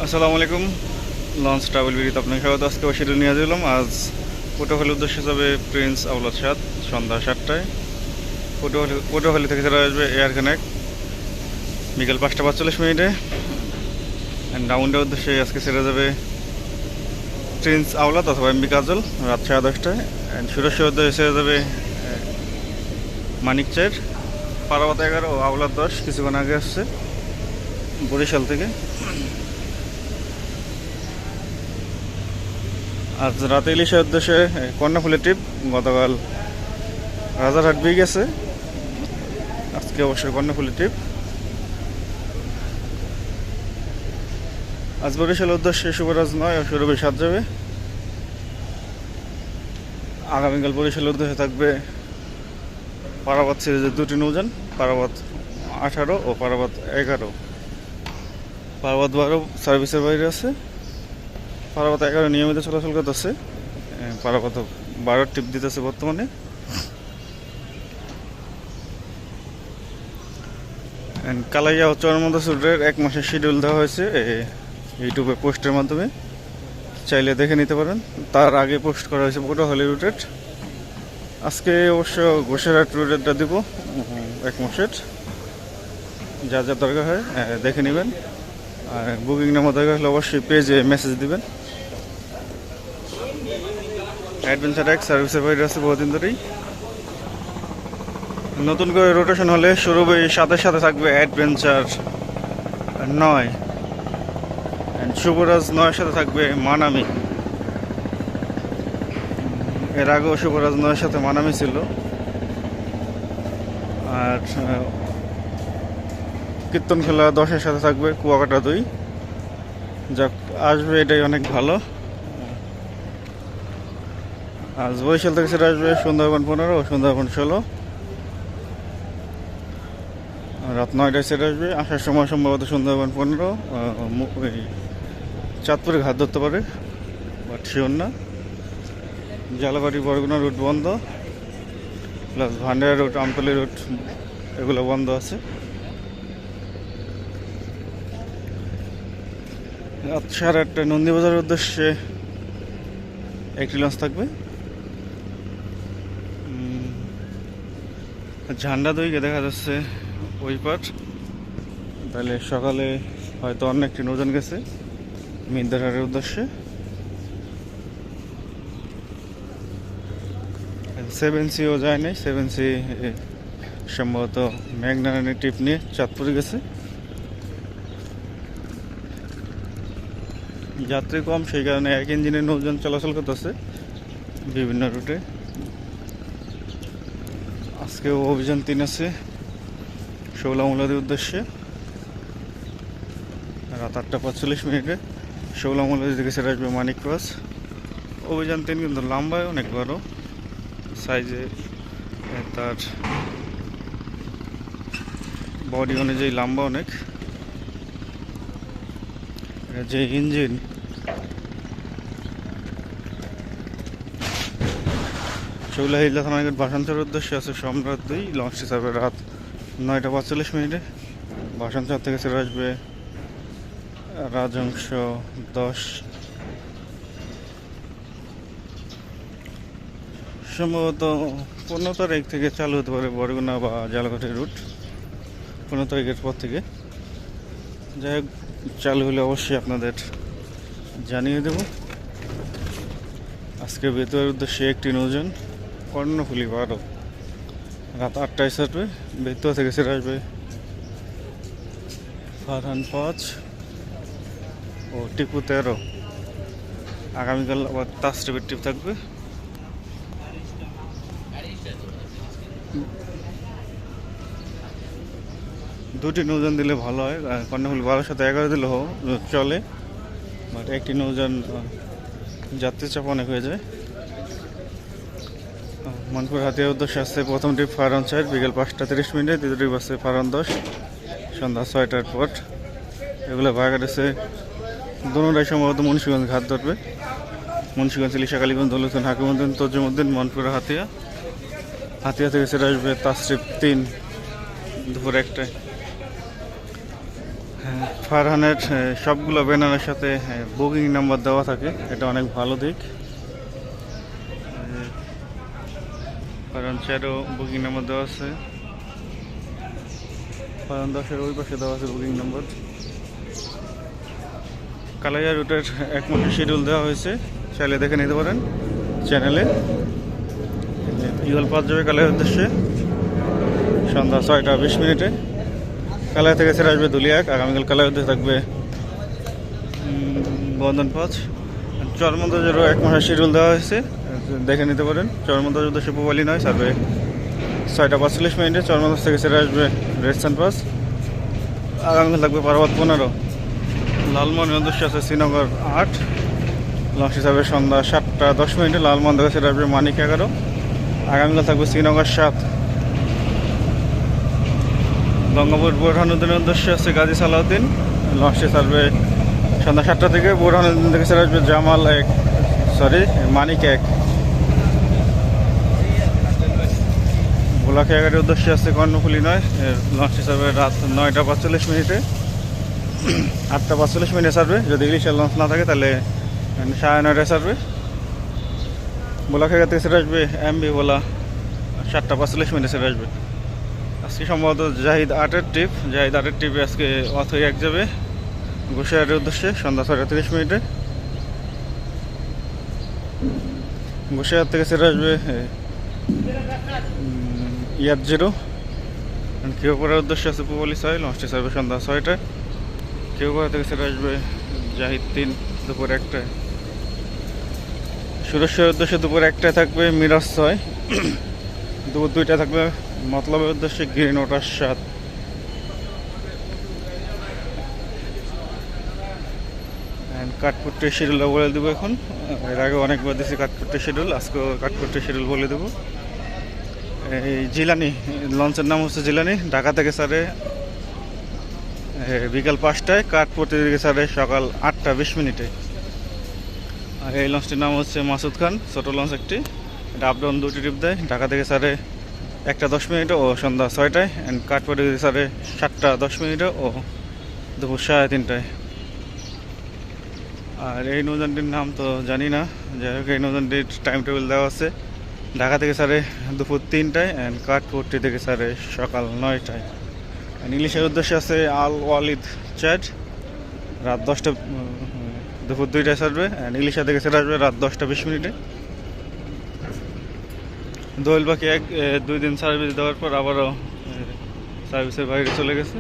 আসসালামু আলাইকুম। Launch travel বিড়িতে আপনাকে স্বাগত। আজকে শিডিউল নিয়ে দিলাম। আজ পটুয়াখালীর উদ্দেশ্যে যাবে প্রিন্স আওলাদ সাদ সন্ধ্যা 7টায়। পটুয়াখালী থেকে চলে আসবে এয়ার কানেক্ট বিকেল 5টা 45 মিনিটে। অ্যান্ড রাউন্ডের উদ্দেশ্যে আজকে ছেড়ে যাবে প্রিন্স আওলাদ অথবা এমবি কাজল রাত 10:30টায়। অ্যান্ড সুরেশ্বর উদ্দেশ্যে ছেড়ে যাবে মানিকচার পারাবাত 11 ও আওলাদ 10 কিছুক্ষণ আগে আসছে বরিশাল থেকে। আজ রাতে ইলিশের উদ্দেশ্যে কর্ণফুলি ট্রিপ। গতকাল রাজারহাট বিয়ে গেছে, আজকে অবশ্যই কর্ণফুলি ট্রিপ। আজ বরিশালের উদ্দেশ্যে শুভরাজ 9 ও সুরভি 7 যাবে। আগামীকাল বরিশালের উদ্দেশ্যে থাকবে পারাবাত সিরিজের দুটি নৌযান, পারাবাত 18 ও পারাবাত 11। পারাবাত 12 সার্ভিসের বাইরে আছে, পারাবাত 11 নিয়মিত চলাচল করতেছে, পারাবাত 12 ট্রিপ দিতেছে বর্তমানে। কালাইয়া ও চরমদাসুরের 1 মাসের শিডিউল দেওয়া হয়েছে ইউটিউবে পোস্টের মাধ্যমে, চাইলে দেখে নিতে পারেন। তার আগে পোস্ট করা হয়েছে পটুয়াখালী রুটের। আজকে অবশ্য ঘোষেরহাট রুটেরটা দিব 1 মাসের। যা যা দরকার হয় দেখে নেবেন, আর বুকিং নাম্বার দরকার হলে অবশ্যই পেজে মেসেজ দিবেন। অ্যাডভেঞ্চার এক সার্ভিসের বাইরে আছে বহুদিন ধরেই। নতুন করে রোটেশন হলে সুরভি 7-এর সাথে থাকবে অ্যাডভেঞ্চার 9, শুভরাজ 9-এর সাথে থাকবে মানামি। এর আগেও শুভরাজ 9-এর সাথে মানামি ছিল। আর কীর্তন খেলা 10-এর সাথে থাকবে কুয়াকাটা 2। যাক, আসবে, এটাই অনেক ভালো। আজ বরিশাল থেকে সেটা আসবে সুন্দরবন 15 ও সুন্দরবন 16। রাত 9টায় সেটা আসবে। আসার সময় সম্ভবত সুন্দরবন 15 চাঁদপুরে ঘাট ধরতে পারে, বাট শিওর না। জালাবাড়ি বরগুনা রুট বন্ধ, প্লাস ভান্ডারা রুট, আমতলী রুট এগুলো বন্ধ আছে। রাত 8:30টায় নন্দীবাজারের উদ্দেশ্যে একটি লঞ্চ থাকবে। ঝান্ডা দইকে দেখা যাচ্ছে ওই পাট, তাহলে সকালে হয়তো অন্য একটি নৌযান গেছে মিন্দারহাটের উদ্দেশ্যে। 7সিও যায় নাই, 7সি সম্ভবত মেঘনারায়ণী ট্রিপ নিয়ে চাঁদপুরে গেছে। যাত্রী কম, সেই কারণে এক ইঞ্জিনের নৌযান চলাচল করতেছে বিভিন্ন রুটে। আজকেও অভিযান 3 আছে শৌলামুলাদের উদ্দেশ্যে রাত 8টা 45 মিনিটে। শৌলামুলাদি থেকে সেটা আসবে মানিক ক্রস। অভিযান 3 কিন্তু লম্বায় অনেক বড় সাইজে, তার বডি অনুযায়ী লম্বা অনেক। যে ইঞ্জিন শৌলা হিজলা থানাঘাট ভাষান্তরের উদ্দেশ্যে আছে সম্রাট 2। লঞ্চটি ছাড়বে রাত 9টা 45 মিনিটে। ভাষান্তর থেকে ছেড়ে আসবে রাজংশ 10। সম্ভবত 15 তারিখ থেকে চালু হতে পারে বরগুনা বা জালকাঠি রুট, 15 তারিখের পর থেকে। যাই হোক, চালু হলে অবশ্যই আপনাদের জানিয়ে দেব। আজকে বেতুয়ার উদ্দেশ্যে একটি নৌযান কর্ণফুলি 12 রাত 8টায় ছাড়বে। বেতুয়া থেকে ছেড়ে আসবে ফারহান 5 ও টিপু 13। আগামীকাল আবার তাসট্রিপের ট্রিপ থাকবে। দুটি নৌযান দিলে ভালো হয়, কর্ণফুলি 12-এর সাথে 11 দিলেও চলে, বাট একটি নৌযান যাত্রী চাপ অনেক হয়ে যায়। মনপুর হাতিয়ার উদ্দেশ্যে আসছে প্রথম ট্রিপ ফারহান 4 বিকেল 5টা 30 মিনিটে। দ্বিতীয় ট্রিপ আসছে ফারহান 10 সন্ধ্যা 6টার পর। এগুলো ভাগাট আছে দুটাই সম্ভবত মুন্সিগঞ্জ ঘাট ধরবে। মুন্সিগঞ্জ, ইলিশা, কালীগঞ্জ, দৌলতখান, হাকিমউদ্দিন, তজিমউদ্দিন, মনপুর হাতিয়া। হাতিয়া থেকে সেটা আসবে তাসট্রিপ 3 দুপুর 1টায়। ফারহানের সবগুলো ব্যানারের সাথে বুকিং নাম্বার দেওয়া থাকে, এটা অনেক ভালো দিক। ফারহান চ্যাটও বুকিং নাম্বার দেওয়া আছে, ফারহান 10-এর ওই পাশে দেওয়া আছে বুকিং নাম্বার। কালাইয়া রুটের 1 মাসের শিডিউল দেওয়া হয়েছে, চাইলে দেখে নিতে পারেন চ্যানেলে। ইগল পাস যাবে কালাইয়ার উদ্দেশ্যে সন্ধ্যা 6টা 20 মিনিটে। কালাইয়া থেকে ছেড়ে আসবে দুলিয়াক। আগামীকাল কালাইয়ার উদ্দেশ্যে থাকবে বন্ধন পাস। চরমন্দাজেরও 1 মাসের শিডিউল দেওয়া হয়েছে, দেখে নিতে পারেন। চরমন্দাজ উদ্দেশ্যে পোপালি নয়, সার্ভে 6টা 45 মিনিটে। চরমন্দাজ থেকে ছেড়ে আসবে রেডসান পাস। আগামীকাল থাকবে পার্বত 15। লালমোহনের উদ্দেশ্যে আছে শ্রীনগর 8, লঞ্চ হিসাবে সন্ধ্যা 7টা 10 মিনিটে। লালমোহন থেকে ছেড়ে আসবে মানিক 11। আগামীকাল থাকবে শ্রীনগর 7। গঙ্গাপুর বোরহানুদ্দিনের উদ্দেশ্যে আছে গাজী সালাউদ্দিন, লঞ্চটি ছাড়বে সন্ধ্যা 7টা থেকে। বোরহানুদ্দিন থেকে ছেড়ে আসবে জামাল মানিক 1। ভোলাখিয়াঘাটের উদ্দেশ্যে আছে কর্ণফুলি 9, লঞ্চটি ছাড়বে রাত 9টা 45 মিনিটে। 8টা 45 মিনিটে ছাড়বে, যদি ইলিশের লঞ্চ না থাকে তাহলে 9:30টায় ছাড়বে। ভোলাখিয়াঘাট থেকে ছেড়ে আসবে এমবি ভোলা 7টা 45 মিনিটে ছেড়ে আসবে। আজকে সম্ভবত জাহিদ 8-এর ট্রিপ, জাহিদ 8-এর ট্রিপে আজকে অথই 1 যাবে গোসাইহাটের উদ্দেশ্যে সন্ধ্যা 6টা 30 মিনিটে। গোসাইহাট থেকে ছেড়ে আসবে ইয়াদ 0। কেউপাড়ার উদ্দেশ্যে আছে পুবলি 6, লঞ্চটি ছাড়বে সন্ধ্যা 6টায়। কেউপাড়া থেকে ছেড়ে আসবে জাহিদ 3 দুপুর 1টায়। সুরেশ্বরের উদ্দেশ্যে দুপুর 1টায় থাকবে মিরাজ 6, দুপুর 2টায় থাকবে মতলবের উদ্দেশ্যে গ্রিন ওয়াটার 7। কাঠপুট্টির শিডিউল বলে দেবো এখন। এর আগে অনেকবার দিয়েছি কাঠপুট্টির শিডিউল, আজকেও কাঠপুট্টির শিডিউল বলে দেবো। এই জিলানি লঞ্চের নাম হচ্ছে জিলানি, ঢাকা থেকে ছাড়ে বিকাল 5টায়, কাঠপুট্টি থেকে ছাড়ে সকাল 8টা 20 মিনিটে। আর এই লঞ্চটির নাম হচ্ছে মাসুদ খান, ছোটো লঞ্চ একটি। এটা আপডাউন 2টি ট্রিপ দেয়, ঢাকা থেকে ছাড়ে 1টা 10 মিনিটে ও সন্ধ্যা 6টায়। অ্যান্ড কাঠপুট্টি থেকে ছাড়ে 7টা 10 মিনিটে ও দুপুর 3:30টায়। আর এই নৌযানটির নাম তো জানি না, যাই হোক এই নৌযানটির টাইম টেবিল দেওয়া আছে। ঢাকা থেকে ছাড়ে দুপুর 3টায়, অ্যান্ড কাঠপুট্টি থেকে ছাড়ে সকাল 9টায়। ইংলিশের উদ্দেশ্যে আছে আল ওয়ালিদ চ্যাট, রাত 10টা দুপুর 2টায় ছাড়বে। অ্যান্ড ইলিশা থেকে ছেড়ে আসবে রাত 10টা 20 মিনিটে। দোয়েল পাখি 2 দিন সার্ভিস দেওয়ার পর আবারও সার্ভিসের বাইরে চলে গেছে।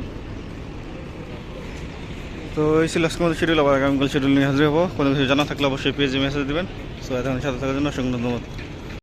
তো এই ছিল আজকের মতো শিডিউল। আবার আগামীকাল শিডিউল নিয়ে হাজির হবো। কোনো কিছু জানা থাকলে অবশ্যই পেজে মেসেজ দেবেন। সো এতক্ষণ সাথে থাকার জন্য অসংখ্য ধন্যবাদ।